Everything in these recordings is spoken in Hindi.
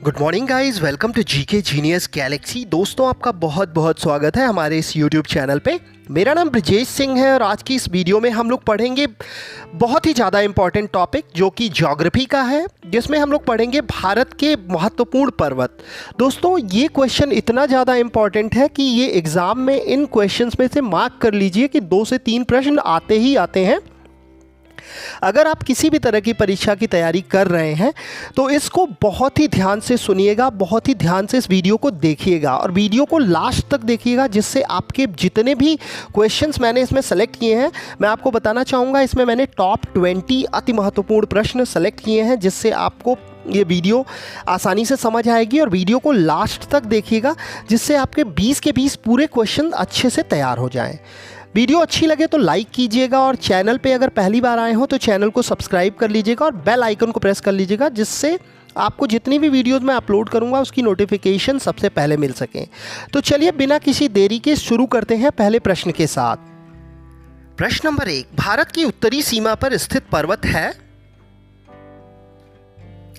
Good morning guys, welcome to GK genius galaxy. दोस्तों, आपका बहुत बहुत स्वागत है हमारे इस यूट्यूब चैनल पे। मेरा नाम ब्रजेश सिंह है और आज की इस वीडियो में हम लोग पढ़ेंगे बहुत ही ज़्यादा इम्पॉर्टेंट टॉपिक जो कि ज्योग्राफी का है, जिसमें हम लोग पढ़ेंगे भारत के महत्वपूर्ण पर्वत। दोस्तों, ये क्वेश्चन इतना ज़्यादा इम्पॉर्टेंट है कि ये एग्ज़ाम में इन क्वेश्चंस में से मार्क कर लीजिए कि 2 से 3 प्रश्न आते ही आते हैं। अगर आप किसी भी तरह की परीक्षा की तैयारी कर रहे हैं तो इसको बहुत ही ध्यान से सुनिएगा, बहुत ही ध्यान से इस वीडियो को देखिएगा और वीडियो को लास्ट तक देखिएगा, जिससे आपके जितने भी क्वेश्चंस मैंने इसमें सेलेक्ट किए हैं, मैं आपको बताना चाहूँगा, इसमें मैंने टॉप 20 अति महत्वपूर्ण प्रश्न सेलेक्ट किए हैं, जिससे आपको ये वीडियो आसानी से समझ आएगी। और वीडियो को लास्ट तक देखिएगा, जिससे आपके 20 के 20 पूरे क्वेश्चन अच्छे से तैयार हो जाएं। वीडियो अच्छी लगे तो लाइक कीजिएगा और चैनल पे अगर पहली बार आए हो तो चैनल को सब्सक्राइब कर लीजिएगा और बेल आइकन को प्रेस कर लीजिएगा, जिससे आपको जितनी भी वीडियोस मैं अपलोड करूंगा उसकी नोटिफिकेशन सबसे पहले मिल सके। तो चलिए बिना किसी देरी के शुरू करते हैं पहले प्रश्न के साथ। प्रश्न नंबर 1, भारत की उत्तरी सीमा पर स्थित पर्वत है?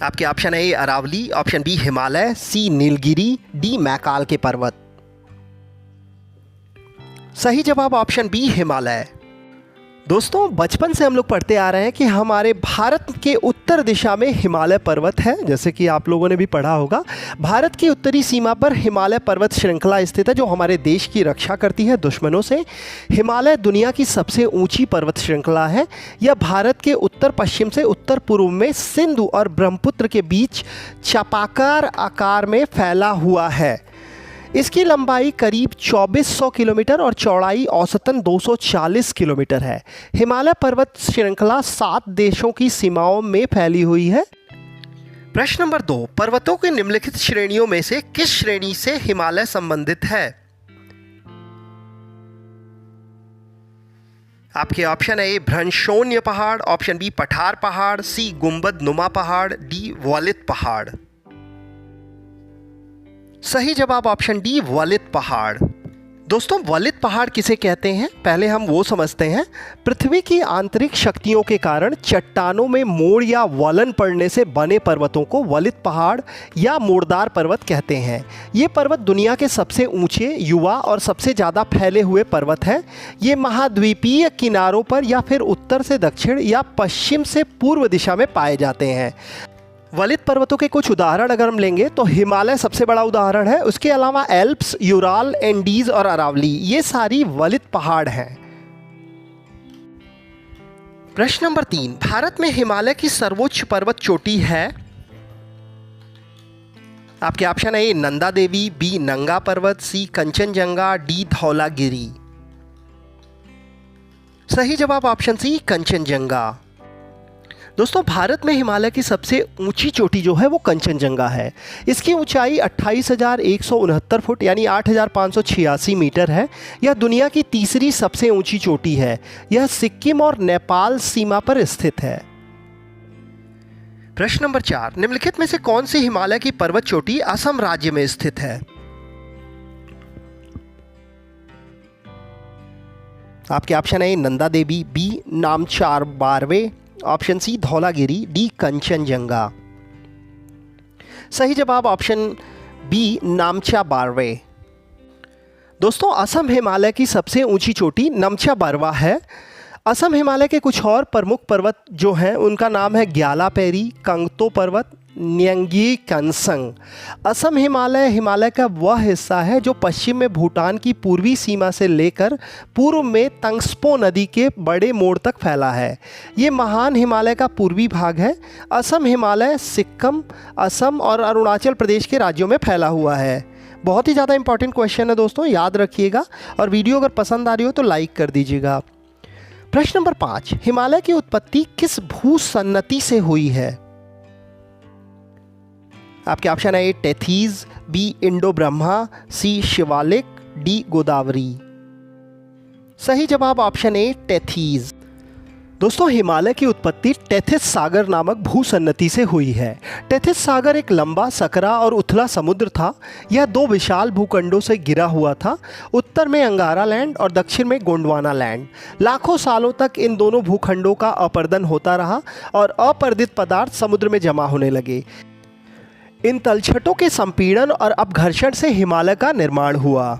आपके ऑप्शन है ए अरावली, ऑप्शन बी हिमालय, सी नीलगिरी, डी मैकाल के पर्वत। सही जवाब ऑप्शन बी हिमालय। दोस्तों, बचपन से हम लोग पढ़ते आ रहे हैं कि हमारे भारत के उत्तर दिशा में हिमालय पर्वत है। जैसे कि आप लोगों ने भी पढ़ा होगा, भारत की उत्तरी सीमा पर हिमालय पर्वत श्रृंखला स्थित है, जो हमारे देश की रक्षा करती है दुश्मनों से। हिमालय दुनिया की सबसे ऊंची पर्वत श्रृंखला है। यह भारत के उत्तर पश्चिम से उत्तर पूर्व में सिंधु और ब्रह्मपुत्र के बीच चपाकार आकार में फैला हुआ है। इसकी लंबाई करीब 2400 किलोमीटर और चौड़ाई औसतन 240 किलोमीटर है। हिमालय पर्वत श्रृंखला 7 देशों की सीमाओं में फैली हुई है। प्रश्न नंबर 2, पर्वतों की निम्नलिखित श्रेणियों में से किस श्रेणी से हिमालय संबंधित है? आपके ऑप्शन है ए भ्रंशोन्य पहाड़, ऑप्शन बी पठार पहाड़, सी गुंबद नुमा पहाड़, डी वलित पहाड़। सही जवाब ऑप्शन डी वलित पहाड़। दोस्तों, वलित पहाड़ किसे कहते हैं, पहले हम वो समझते हैं। पृथ्वी की आंतरिक शक्तियों के कारण चट्टानों में मोड़ या वलन पड़ने से बने पर्वतों को वलित पहाड़ या मोड़दार पर्वत कहते हैं। ये पर्वत दुनिया के सबसे ऊंचे, युवा और सबसे ज़्यादा फैले हुए पर्वत हैं। ये महाद्वीपीय किनारों पर या फिर उत्तर से दक्षिण या पश्चिम से पूर्व दिशा में पाए जाते हैं। वलित पर्वतों के कुछ उदाहरण अगर हम लेंगे तो हिमालय सबसे बड़ा उदाहरण है। उसके अलावा एल्प्स, यूराल, एंडीज और अरावली, ये सारी वलित पहाड़ हैं। प्रश्न नंबर 3, भारत में हिमालय की सर्वोच्च पर्वत चोटी है? आपके ऑप्शन है ए नंदा देवी, बी नंगा पर्वत, सी कंचनजंगा, डी धौलागिरी। सही जवाब ऑप्शन सी कंचनजंगा। दोस्तों, भारत में हिमालय की सबसे ऊंची चोटी जो है वो कंचनजंगा है। इसकी ऊंचाई 28,169 फुट यानी 8,586 मीटर है। यह दुनिया की तीसरी सबसे ऊंची चोटी है। यह सिक्किम और नेपाल सीमा पर स्थित है। प्रश्न नंबर 4, निम्नलिखित में से कौन सी हिमालय की पर्वत चोटी असम राज्य में स्थित है? आपके ऑप्शन है Nanda Devi, B Namcha Barwa, option C Dhaulagiri, D Kanchenjunga. सही जवाब ऑप्शन बी नामचा बारवे। दोस्तों, असम हिमालय की सबसे ऊंची चोटी नमचा बारवा है। असम हिमालय के कुछ और प्रमुख पर्वत जो हैं उनका नाम है ग्यालापेरी, कंगतो पर्वत, न्यंगी कंसंग। असम हिमालय का वह हिस्सा है जो पश्चिम में भूटान की पूर्वी सीमा से लेकर पूर्व में तंगस्पो नदी के बड़े मोड़ तक फैला है। ये महान हिमालय का पूर्वी भाग है। असम हिमालय सिक्किम, असम और अरुणाचल प्रदेश के राज्यों में फैला हुआ है। बहुत ही ज़्यादा इंपॉर्टेंट क्वेश्चन है दोस्तों, याद रखिएगा और वीडियो अगर पसंद आ रही हो तो लाइक कर दीजिएगा। प्रश्न नंबर 5, हिमालय की उत्पत्ति किस भूसन्नति से हुई है? आपके ऑप्शन है ए टेथीज, बी इंडो ब्रह्मा, सी शिवालिक, डी गोदावरी। सही जवाब ऑप्शन ए टेथीज। दोस्तों, हिमालय की उत्पत्ति टेथिस सागर नामक भूसन्नति से हुई है। टेथिस सागर एक लंबा, सकरा और उथला समुद्र था। यह 2 विशाल भूखंडों से घिरा हुआ था, उत्तर में अंगारा लैंड और दक्षिण में गोंडवाना लैंड। लाखों सालों तक इन दोनों भूखंडों का अपर्दन होता रहा और अपर्दित पदार्थ समुद्र में जमा होने लगे। इन तलछटों के संपीड़न और अपघर्षण से हिमालय का निर्माण हुआ।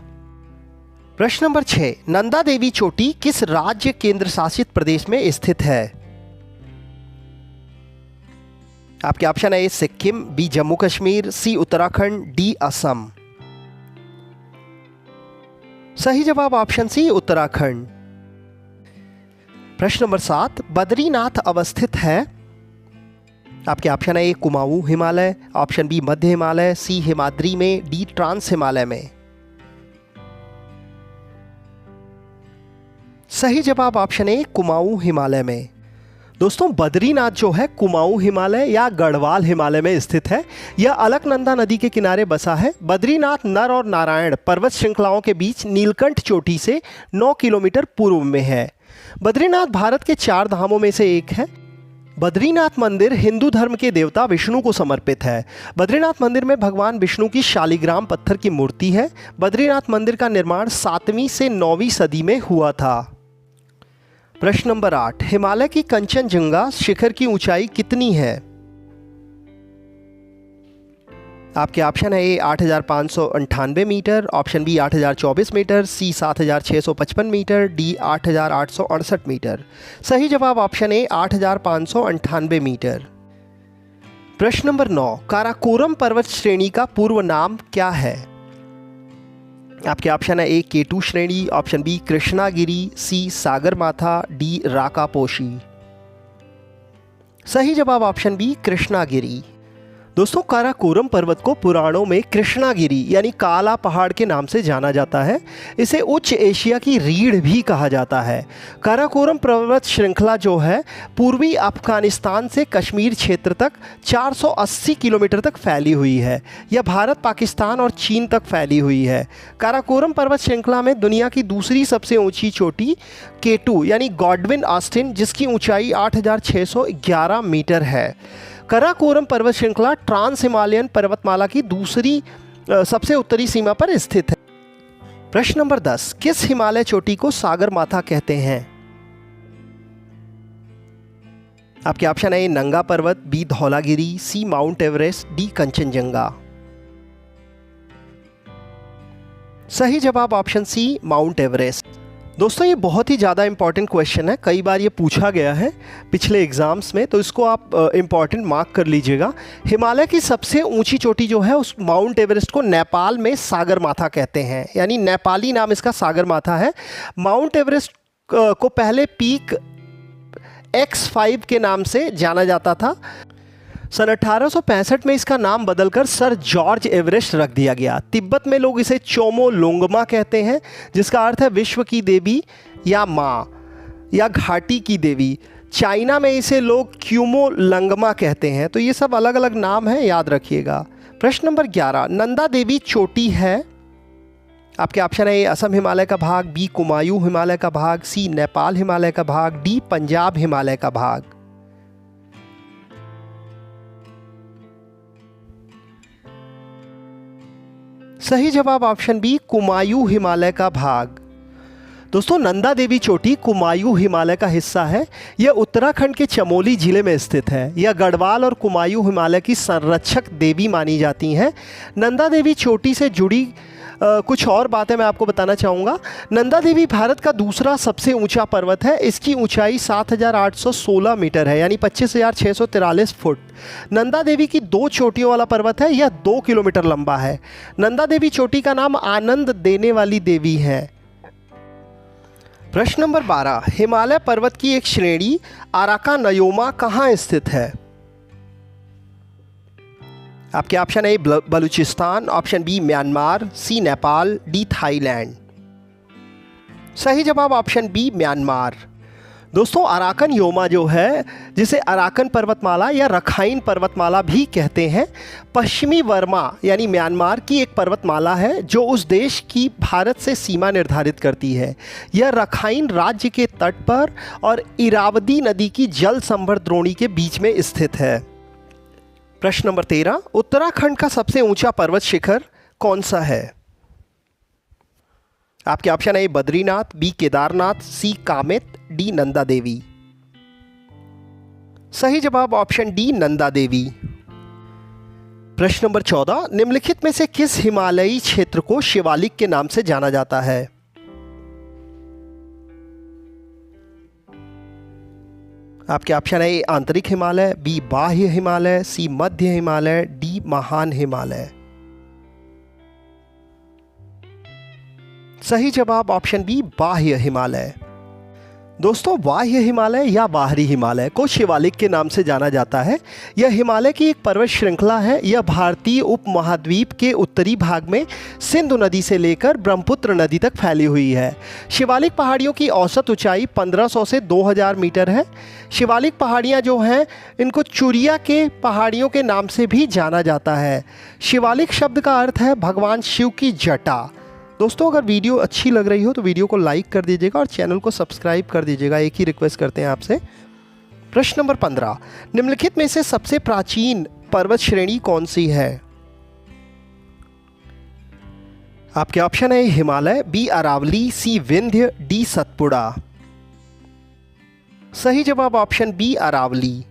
प्रश्न नंबर 6, नंदा देवी चोटी किस राज्य केंद्र शासित प्रदेश में स्थित है? आपके ऑप्शन है ए सिक्किम, बी जम्मू कश्मीर, सी उत्तराखंड, डी असम। सही जवाब ऑप्शन सी उत्तराखंड। प्रश्न नंबर 7, बद्रीनाथ अवस्थित है? आपके ऑप्शन है ए कुमाऊं हिमालय, ऑप्शन बी मध्य हिमालय, सी हिमाद्री में, डी ट्रांस हिमालय में। सही जवाब ऑप्शन ए कुमाऊं हिमालय में। दोस्तों बद्रीनाथ जो है कुमाऊं हिमालय या गढ़वाल हिमालय में स्थित है। यह अलकनंदा नदी के किनारे बसा है। बद्रीनाथ नर और नारायण पर्वत श्रृंखलाओं के बीच नीलकंठ चोटी से 9 किलोमीटर पूर्व में है। बद्रीनाथ भारत के 4 धामों में से एक है। बद्रीनाथ मंदिर हिंदू धर्म के देवता विष्णु को समर्पित है। बद्रीनाथ मंदिर में भगवान विष्णु की शालिग्राम पत्थर की मूर्ति है। बद्रीनाथ मंदिर का निर्माण 7वीं से 9वीं सदी में हुआ था। प्रश्न नंबर 8, हिमालय की कंचनजंगा शिखर की ऊंचाई कितनी है? आपके ऑप्शन है ए 8,598 मीटर, ऑप्शन बी 8,024 मीटर, सी 7,655 मीटर, डी 8,868 मीटर। सही जवाब ऑप्शन ए 8,598 मीटर। प्रश्न नंबर 9, काराकोरम पर्वत श्रेणी का पूर्व नाम क्या है? आपके ऑप्शन है ए केटू श्रेणी, ऑप्शन बी कृष्णागिरी, सी सागरमाथा, डी राकापोशी। सही जवाब ऑप्शन बी कृष्णागिरी। दोस्तों काराकोरम पर्वत को पुराणों में कृष्णागिरी यानी काला पहाड़ के नाम से जाना जाता है। इसे उच्च एशिया की रीढ़ भी कहा जाता है। काराकोरम पर्वत श्रृंखला जो है पूर्वी अफगानिस्तान से कश्मीर क्षेत्र तक 480 किलोमीटर तक फैली हुई है। यह भारत, पाकिस्तान और चीन तक फैली हुई है। काराकोरम पर्वत श्रृंखला में दुनिया की दूसरी सबसे ऊंची चोटी केटू यानी गॉडविन ऑस्टिन, जिसकी ऊंचाई 8,611 मीटर है। काराकोरम पर्वत श्रृंखला ट्रांस हिमालयन पर्वतमाला की दूसरी सबसे उत्तरी सीमा पर स्थित है। प्रश्न नंबर 10, किस हिमालय चोटी को सागरमाथा कहते हैं? आपके ऑप्शन है नंगा पर्वत, बी धौलागिरी, सी माउंट एवरेस्ट, डी कंचनजंगा। सही जवाब ऑप्शन सी माउंट एवरेस्ट। दोस्तों ये बहुत ही ज़्यादा इंपॉर्टेंट क्वेश्चन है, कई बार ये पूछा गया है पिछले एग्जाम्स में, तो इसको आप इंपॉर्टेंट मार्क कर लीजिएगा। हिमालय की सबसे ऊंची चोटी जो है उस माउंट एवरेस्ट को नेपाल में सागरमाथा कहते हैं, यानी नेपाली नाम इसका सागरमाथा है। माउंट एवरेस्ट को पहले पीक X5 के नाम से जाना जाता था। सन 1865 में इसका नाम बदलकर सर जॉर्ज एवरेस्ट रख दिया गया। तिब्बत में लोग इसे चोमो लोंगमा कहते हैं, जिसका अर्थ है विश्व की देवी या माँ या घाटी की देवी। चाइना में इसे लोग क्यूमो लंगमा कहते हैं। तो ये सब अलग अलग नाम हैं, याद रखिएगा। प्रश्न नंबर 11, नंदा देवी चोटी है? आपके ऑप्शन है ए असम हिमालय का भाग, बी कुमायूं हिमालय का भाग, सी नेपाल हिमालय का भाग, डी पंजाब हिमालय का भाग। सही जवाब ऑप्शन बी कुमायूं हिमालय का भाग। दोस्तों नंदा देवी चोटी कुमायूं हिमालय का हिस्सा है। यह उत्तराखंड के चमोली जिले में स्थित है। यह गढ़वाल और कुमायूं हिमालय की संरक्षक देवी मानी जाती हैं। नंदा देवी चोटी से जुड़ी कुछ और बातें मैं आपको बताना चाहूँगा। नंदा देवी भारत का दूसरा सबसे ऊंचा पर्वत है। इसकी ऊंचाई 7,816 मीटर है, यानी 25,643 फुट। नंदा देवी की 2 चोटियों वाला पर्वत है। यह 2 किलोमीटर लंबा है। नंदा देवी चोटी का नाम आनंद देने वाली देवी है। प्रश्न नंबर 12, हिमालय पर्वत की एक श्रेणी अराकानयोमा कहाँ स्थित है? आपके option A Baluchistan, option B Myanmar, C Nepal, D Thailand. सही जवाब ऑप्शन बी म्यांमार। दोस्तों अराकन योमा जो है, जिसे अराकन पर्वतमाला या रखाइन पर्वतमाला भी कहते हैं, पश्चिमी वर्मा यानी म्यांमार की एक पर्वतमाला है जो उस देश की भारत से सीमा निर्धारित करती है। यह रखाइन राज्य के तट पर और इरावदी नदी की जल संभर द्रोणी के बीच में स्थित है। प्रश्न नंबर 13, उत्तराखंड का सबसे ऊंचा पर्वत शिखर कौन सा है? आपके ऑप्शन है बद्रीनाथ, बी केदारनाथ, सी कामेत, डी नंदा देवी। सही जवाब ऑप्शन डी नंदा देवी। प्रश्न नंबर 14, निम्नलिखित में से किस हिमालयी क्षेत्र को शिवालिक के नाम से जाना जाता है? आपके ऑप्शन है ए आंतरिक हिमालय, बी बाह्य हिमालय, सी मध्य हिमालय, डी महान हिमालय। सही जवाब ऑप्शन बी बाह्य हिमालय। दोस्तों, बाह्य हिमालय या बाहरी हिमालय को शिवालिक के नाम से जाना जाता है। यह हिमालय की एक पर्वत श्रृंखला है। यह भारतीय उपमहाद्वीप के उत्तरी भाग में सिंधु नदी से लेकर ब्रह्मपुत्र नदी तक फैली हुई है। शिवालिक पहाड़ियों की औसत ऊंचाई 1500 से 2000 मीटर है। शिवालिक पहाड़ियाँ जो हैं इनको चुरिया के पहाड़ियों के नाम से भी जाना जाता है। शिवालिक शब्द का अर्थ है भगवान शिव की जटा। दोस्तों, अगर वीडियो अच्छी लग रही हो तो वीडियो को लाइक कर दीजिएगा और चैनल को सब्सक्राइब कर दीजिएगा, एक ही रिक्वेस्ट करते हैं आपसे। प्रश्न नंबर 15, निम्नलिखित में से सबसे प्राचीन पर्वत श्रेणी कौन सी है? आपके ऑप्शन है हिमालय, बी अरावली, सी विंध्य, डी सतपुड़ा। सही जवाब ऑप्शन बी अरावली।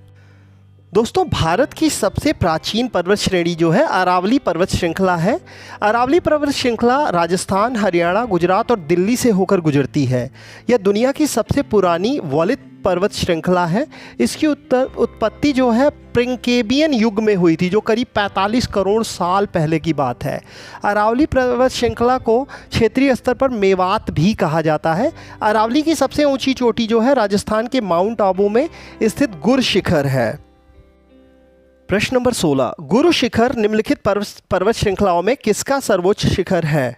दोस्तों, भारत की सबसे प्राचीन पर्वत श्रेणी जो है अरावली पर्वत श्रृंखला है। अरावली पर्वत श्रृंखला राजस्थान, हरियाणा, गुजरात और दिल्ली से होकर गुजरती है। यह दुनिया की सबसे पुरानी वलित पर्वत श्रृंखला है। इसकी उत्पत्ति जो है प्रिंकेबियन युग में हुई थी, जो करीब 45 करोड़ साल पहले की बात है। अरावली पर्वत श्रृंखला को क्षेत्रीय स्तर पर मेवात भी कहा जाता है। अरावली की सबसे ऊंची चोटी जो है राजस्थान के माउंट आबू में स्थित गुरु शिखर है। प्रश्न नंबर 16, गुरु शिखर निम्नलिखित पर्वत श्रृंखलाओं में किसका सर्वोच्च शिखर है?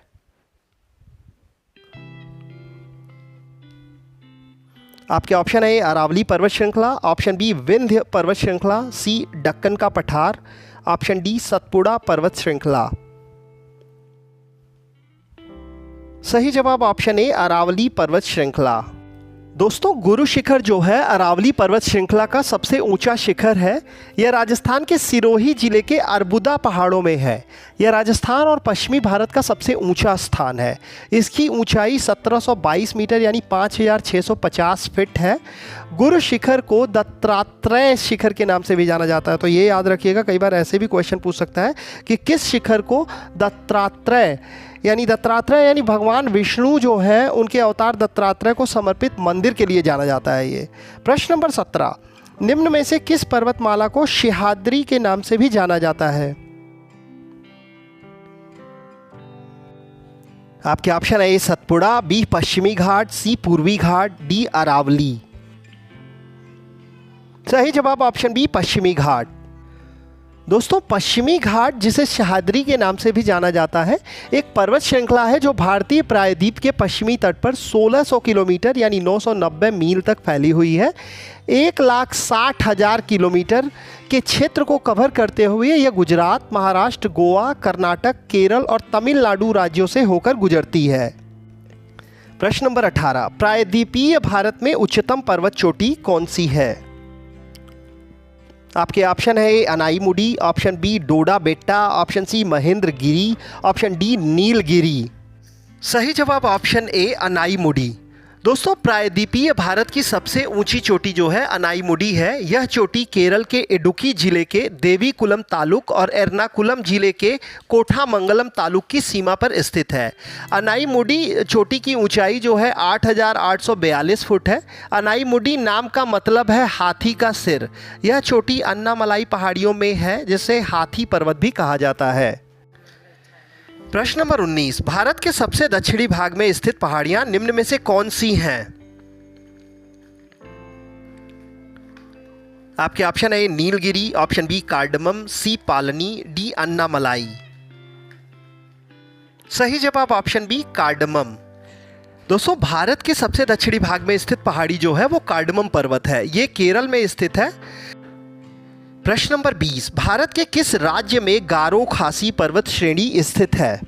आपके ऑप्शन है अरावली पर्वत श्रृंखला, ऑप्शन बी विंध्य पर्वत श्रृंखला, सी दक्कन का पठार, ऑप्शन डी सतपुड़ा पर्वत श्रृंखला। सही जवाब ऑप्शन ए अरावली पर्वत श्रृंखला। दोस्तों, गुरु शिखर जो है अरावली पर्वत श्रृंखला का सबसे ऊंचा शिखर है। यह राजस्थान के सिरोही जिले के अरबुदा पहाड़ों में है। यह राजस्थान और पश्चिमी भारत का सबसे ऊंचा स्थान है। इसकी ऊंचाई 1722 मीटर यानी 5650 फीट है। गुरु शिखर को दत्तात्रेय शिखर के नाम से भी जाना जाता है। तो ये याद रखिएगा, कई बार ऐसे भी क्वेश्चन पूछ सकता है कि किस शिखर को दत्तात्रेय यानी भगवान विष्णु जो है उनके अवतार दत्तात्रेय को समर्पित मंदिर के लिए जाना जाता है ये। प्रश्न नंबर 17, निम्न में से किस पर्वतमाला को शेषाद्रि के नाम से भी जाना जाता है? आपके ऑप्शन है ए सतपुड़ा, बी पश्चिमी घाट, सी पूर्वी घाट, डी अरावली। सही जवाब ऑप्शन बी पश्चिमी घाट। दोस्तों, पश्चिमी घाट जिसे शेषाद्रि के नाम से भी जाना जाता है, एक पर्वत श्रृंखला है जो भारतीय प्रायद्वीप के पश्चिमी तट पर 1600 किलोमीटर यानी 990 मील तक फैली हुई है। 1,60,000 किलोमीटर के क्षेत्र को कवर करते हुए यह गुजरात, महाराष्ट्र, गोवा, कर्नाटक, केरल और तमिलनाडु राज्यों से होकर गुजरती है। प्रश्न नंबर 18, प्रायद्वीपीय भारत में उच्चतम पर्वत चोटी कौन सी है? आपके ऑप्शन है A Anamudi, option B Doddabetta, option C Mahendragiri, option D Nilgiri. सही जवाब ऑप्शन ए अनाईमुडी। दोस्तों, प्रायद्वीपीय भारत की सबसे ऊंची चोटी जो है अनाईमुडी है। यह चोटी केरल के इडुक्की जिले के देवीकुलम तालुक और एर्नाकुलम जिले के कोठामंगलम तालुक की सीमा पर स्थित है। अनाईमुडी चोटी की ऊंचाई जो है 8,842 फुट है। अनाईमुडी नाम का मतलब है हाथी का सिर। यह चोटी अन्नामलाई पहाड़ियों में है जिसे हाथी पर्वत भी कहा जाता है। प्रश्न नंबर 19, भारत के सबसे दक्षिणी भाग में स्थित पहाड़ियां निम्न में से कौन सी हैं? आपके ऑप्शन है नीलगिरी, ऑप्शन बी कार्डमम, सी पालनी, डी अन्नामलाई। सही जवाब ऑप्शन बी कार्डमम। दोस्तों, भारत के सबसे दक्षिणी भाग में स्थित पहाड़ी जो है वो कार्डमम पर्वत है। ये केरल में स्थित है। प्रश्न नंबर 20, भारत के किस राज्य में गारो खासी पर्वत श्रेणी स्थित है?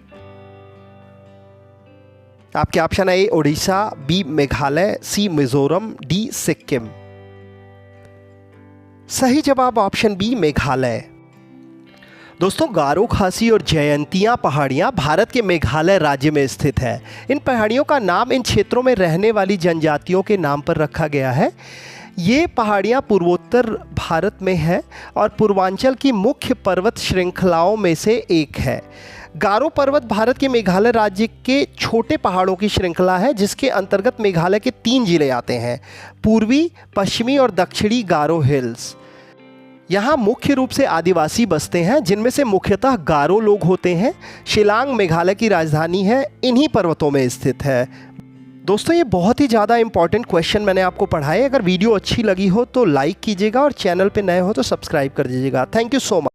आपके ऑप्शन है ए ओडिशा, बी मेघालय, सी मिजोरम, डी सिक्किम। सही जवाब ऑप्शन बी मेघालय। दोस्तों, गारो खासी और जयंतिया पहाड़ियाँ भारत के मेघालय राज्य में स्थित है। इन पहाड़ियों का नाम इन क्षेत्रों में रहने वाली जनजातियों के नाम पर रखा गया है। ये पहाड़ियाँ पूर्वोत्तर भारत में है और पूर्वांचल की मुख्य पर्वत श्रृंखलाओं में से एक है। गारो पर्वत भारत के मेघालय राज्य के छोटे पहाड़ों की श्रृंखला है, जिसके अंतर्गत मेघालय के 3 जिले आते हैं: पूर्वी, पश्चिमी और दक्षिणी गारो हिल्स। यहाँ मुख्य रूप से आदिवासी बसते हैं, जिनमें से मुख्यतः गारो लोग होते हैं। शिलांग मेघालय की राजधानी है, इन्हीं पर्वतों में स्थित है। दोस्तों, ये बहुत ही ज़्यादा इंपॉर्टेंट क्वेश्चन मैंने आपको पढ़ाए। अगर वीडियो अच्छी लगी हो तो लाइक कीजिएगा और चैनल पे नए हो तो सब्सक्राइब कर दीजिएगा। Thank you so much.